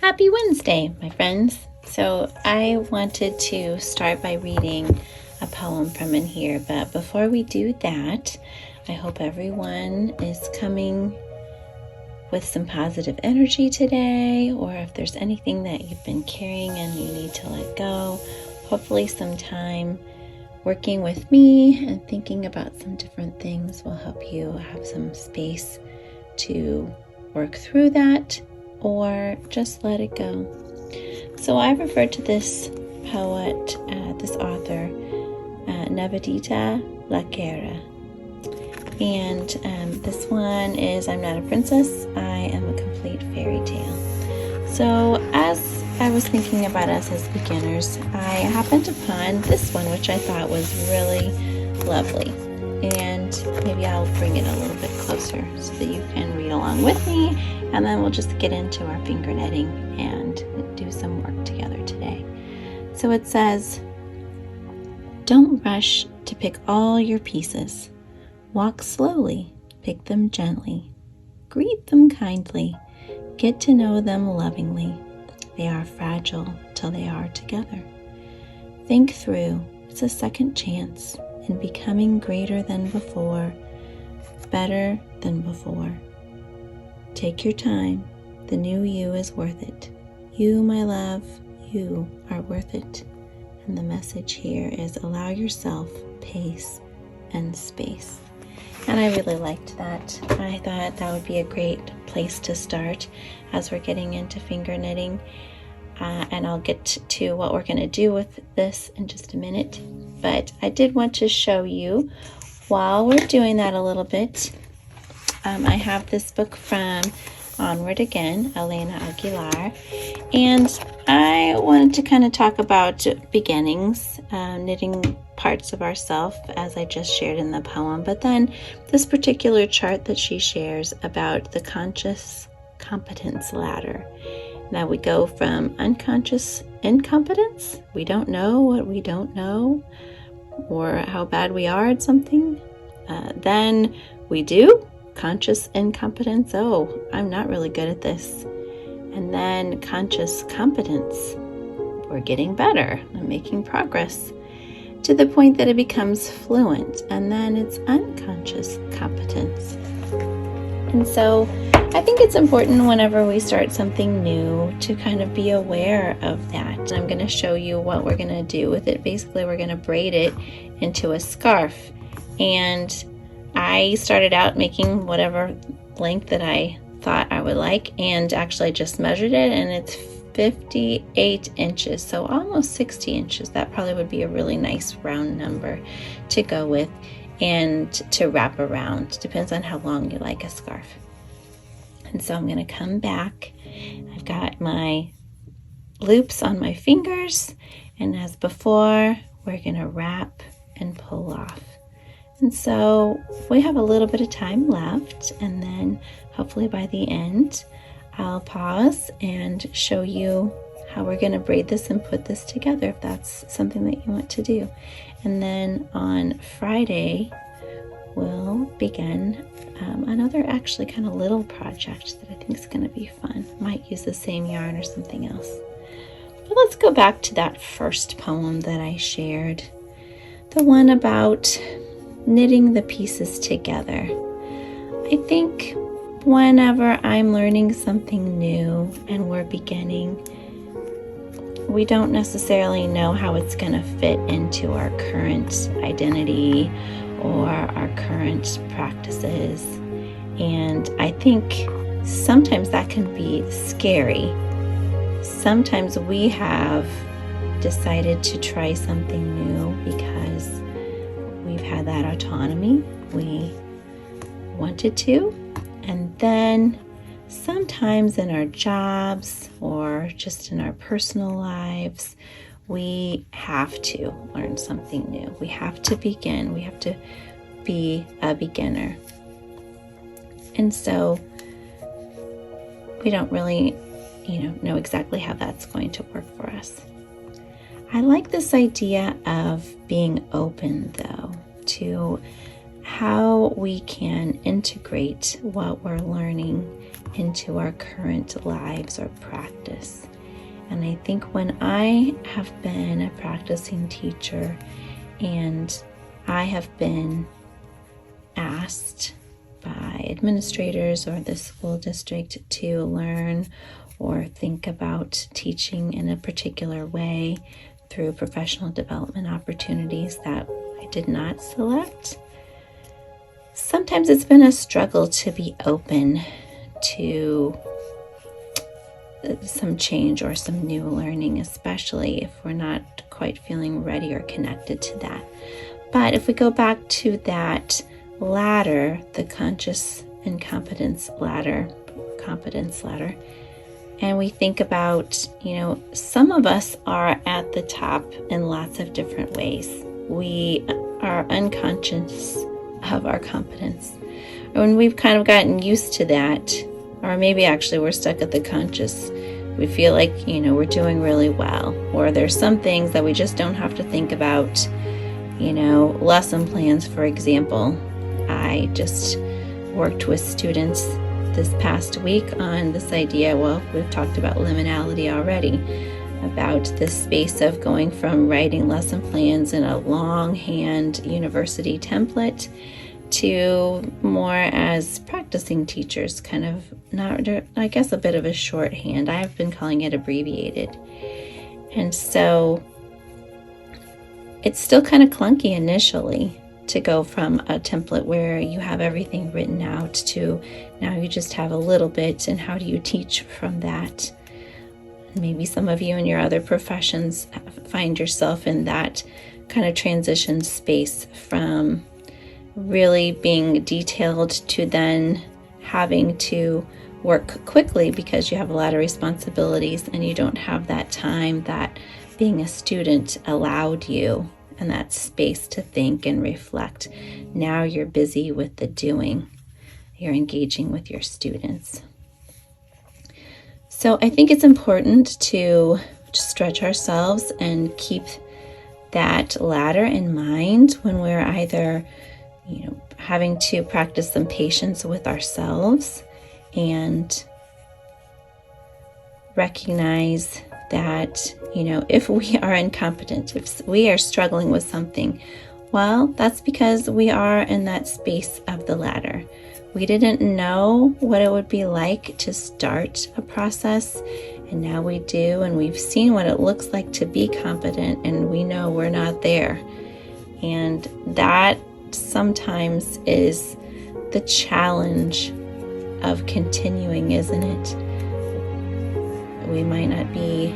Happy Wednesday, my friends. So I wanted to start by reading a poem from in here, but before we do that, I hope everyone is coming with some positive energy today, or if there's anything that you've been carrying and you need to let go, hopefully some time working with me and thinking about some different things will help you have some space to work through that or just let it go. So I refer to this poet, this author, Nivedita, lakhera. And this one is I'm Not a Princess, I Am a Complete Fairy Tale. So as I was thinking about us as beginners, I happened upon this one, which I thought was really lovely. And maybe I'll bring it a little bit closer so that you can read along with me, and then we'll just get into our finger knitting and do some work together today. So it says, don't rush to pick all your pieces. Walk slowly, pick them gently. Greet them kindly, get to know them lovingly. They are fragile till they are together. Think through, it's a second chance in becoming greater than before, better than before. Take your time, the new you is worth it. You, my love, you are worth it. And the message here is allow yourself pace and space. And I really liked that. I thought that would be a great place to start as we're getting into finger knitting. And I'll get to what we're going to do with this in just a minute. But I did want to show you, while we're doing that a little bit, I have this book from Onward again, Elena Aguilar. And I wanted to kind of talk about beginnings, knitting parts of ourself, as I just shared in the poem. But then this particular chart that she shares about the Conscious Competence Ladder. Now we go from unconscious incompetence, we don't know what we don't know, or how bad we are at something. Then we do, conscious incompetence, oh, I'm not really good at this. And then conscious competence, we're getting better, I'm making progress, to the point that it becomes fluent, and then it's unconscious competence. And so I think it's important whenever we start something new to kind of be aware of that. And I'm going to show you what we're going to do with it. Basically, we're going to braid it into a scarf. And I started out making whatever length that I thought I would like, and actually I just measured it, and it's 58 inches, so almost 60 inches. That probably would be a really nice round number to go with and to wrap around. Depends on how long you like a scarf. And so I'm going to come back. I've got my loops on my fingers, and as before, we're going to wrap and pull off. And so we have a little bit of time left, and then hopefully by the end, I'll pause and show you how we're going to braid this and put this together if that's something that you want to do. And then on Friday, we'll begin another actually kind of little project that I think is going to be fun. Might use the same yarn or something else. But let's go back to that first poem that I shared, the one about knitting the pieces together. I think whenever I'm learning something new and we're beginning, we don't necessarily know how it's going to fit into our current identity or our current practices. And I think sometimes that can be scary. Sometimes we have decided to try something new because we've had that autonomy. We wanted to. And then sometimes in our jobs or just in our personal lives, we have to learn something new. We have to begin. We have to be a beginner. And so we don't really, know exactly how that's going to work for us. I like this idea of being open, though, to how we can integrate what we're learning into our current lives or practice. And I think when I have been a practicing teacher and I have been asked by administrators or the school district to learn or think about teaching in a particular way through professional development opportunities that I did not select, sometimes it's been a struggle to be open to some change or some new learning, especially if we're not quite feeling ready or connected to that. But if we go back to that ladder, the Conscious and Competence Ladder, and we think about, some of us are at the top in lots of different ways. We are unconscious of our competence. When we've kind of gotten used to that, or maybe actually we're stuck at the conscious, we feel like, we're doing really well. Or there's some things that we just don't have to think about, lesson plans, for example. I just worked with students this past week on this idea. Well, we've talked about liminality already, about this space of going from writing lesson plans in a longhand university template to more as practicing teachers, kind of not, I guess, a bit of a shorthand. I've been calling it abbreviated. And so it's still kind of clunky initially to go from a template where you have everything written out to now you just have a little bit, and how do you teach from that? Maybe some of you in your other professions find yourself in that kind of transition space from really being detailed to then having to work quickly because you have a lot of responsibilities and you don't have that time that being a student allowed you and that space to think and reflect. Now you're busy with the doing. You're engaging with your students. So I think it's important to stretch ourselves and keep that ladder in mind when we're either, having to practice some patience with ourselves and recognize that, if we are incompetent, if we are struggling with something, well, that's because we are in that space of the ladder. We didn't know what it would be like to start a process, and now we do, and we've seen what it looks like to be competent, and we know we're not there. And that sometimes is the challenge of continuing, isn't it? We might not be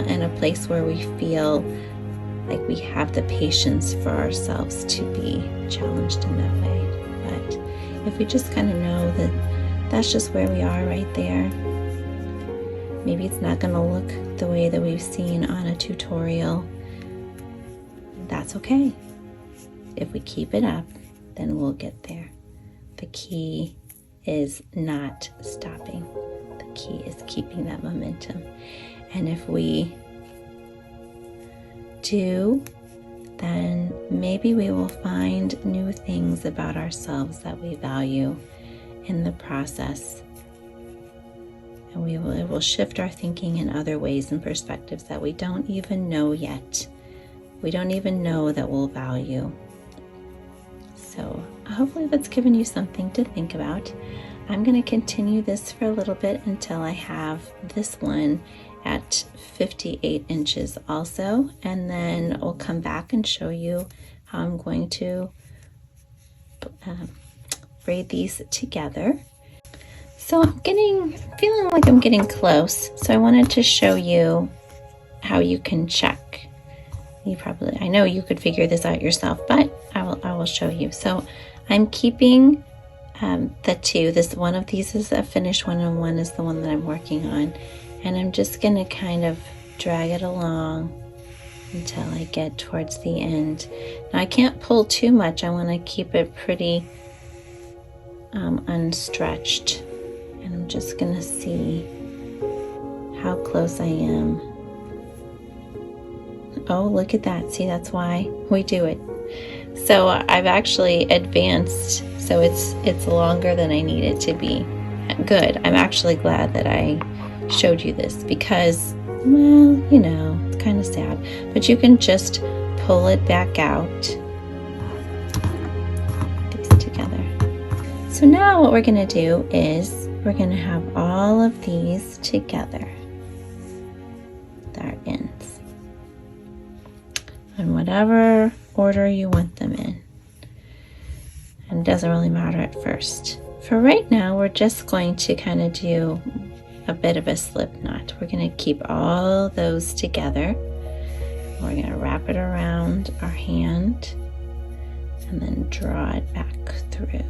in a place where we feel like we have the patience for ourselves to be challenged in that way. But if we just kind of know that that's just where we are right there, maybe it's not going to look the way that we've seen on a tutorial. That's okay. If we keep it up, then we'll get there. The key is not stopping. The key is keeping that momentum. And if we do, then maybe we will find new things about ourselves that we value in the process. And it will shift our thinking in other ways and perspectives that we don't even know yet. We don't even know that we'll value. So hopefully that's given you something to think about. I'm going to continue this for a little bit until I have this one at 58 inches also, and then I'll come back and show you how I'm going to braid these together. So I'm feeling like I'm getting close, so I wanted to show you how you can check. I know you could figure this out yourself, but I will show you. So I'm keeping the two. One of these is a finished one, and one is the one that I'm working on. And I'm just going to kind of drag it along until I get towards the end. Now I can't pull too much. I want to keep it pretty unstretched. And I'm just going to see how close I am. Oh, look at that. See, that's why we do it. So I've actually advanced, so it's longer than I need it to be. Good. I'm actually glad that I showed you this because, well, you know, it's kind of sad. But you can just pull it back out. These together. So now what we're going to do is we're going to have all of these together. Our ends. In whatever order you want them in. And it doesn't really matter at first. For right now, we're just going to kind of do a bit of a slip knot. We're going to keep all those together. We're going to wrap it around our hand and then draw it back through.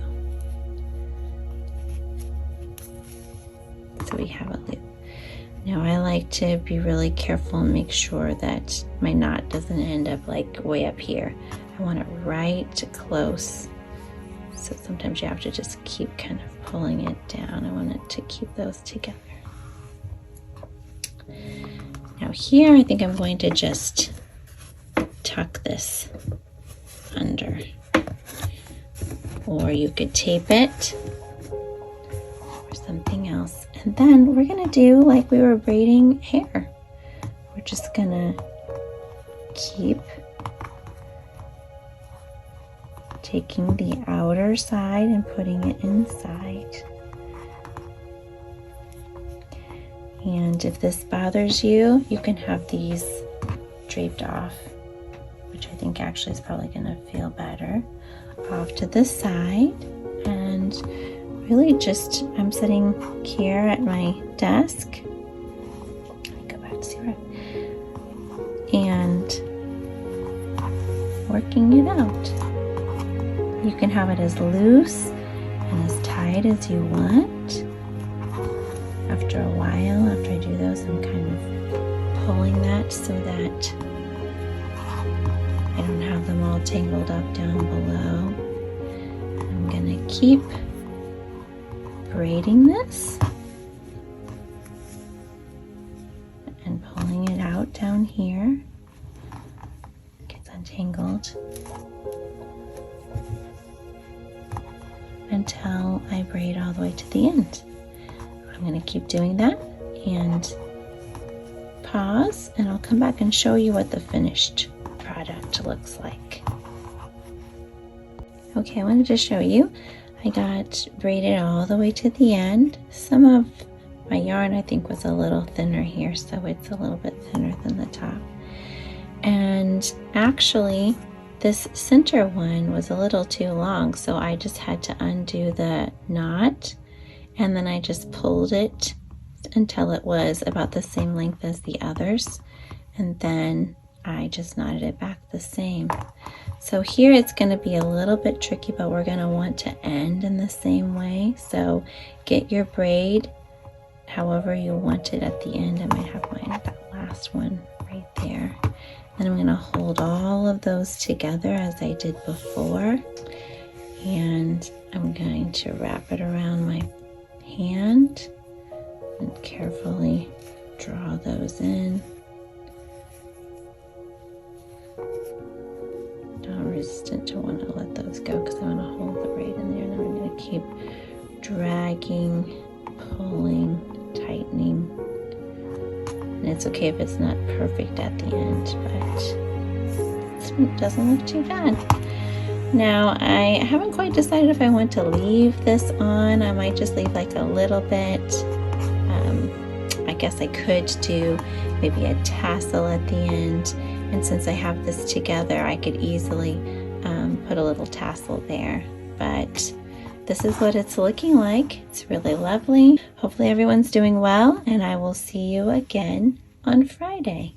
So we have a loop. Now I like to be really careful and make sure that my knot doesn't end up like way up here. I want it right close. So sometimes you have to just keep kind of pulling it down. I want it to keep those together. Now here I think I'm going to just tuck this under. Or you could tape it or something else. And then we're going to do like we were braiding hair. We're just going to keep taking the outer side and putting it inside. And if this bothers you, you can have these draped off, which I think actually is probably going to feel better, off to the side. And really just, I'm sitting here at my desk. Let me go back to zero. And working it out. You can have it as loose and as tight as you want. After a while, after I do those, I'm kind of pulling that so that I don't have them all tangled up down below. I'm going to keep braiding this and pulling it out down here. It gets untangled until I braid all the way to the end. I'm going to keep doing that and pause, and I'll come back and show you what the finished product looks like. Okay, I wanted to show you. I got braided all the way to the end. Some of my yarn I think was a little thinner here, so it's a little bit thinner than the top. And actually, this center one was a little too long, so I just had to undo the knot, and then I just pulled it until it was about the same length as the others, and then I just knotted it back the same. So here it's going to be a little bit tricky, but we're going to want to end in the same way. So get your braid however you want it at the end. I might have mine, that last one right there. Then I'm going to hold all of those together as I did before. And I'm going to wrap it around my hand and carefully draw those in. Don't resistant to want to let those go because I want to hold the braid in there. And then I'm going to keep dragging, pulling, tightening. And it's okay if it's not perfect at the end, but it doesn't look too bad. Now, I haven't quite decided if I want to leave this on. I might just leave like a little bit. I guess I could do maybe a tassel at the end. And since I have this together, I could easily put a little tassel there. But this is what it's looking like. It's really lovely. Hopefully everyone's doing well, and I will see you again on Friday.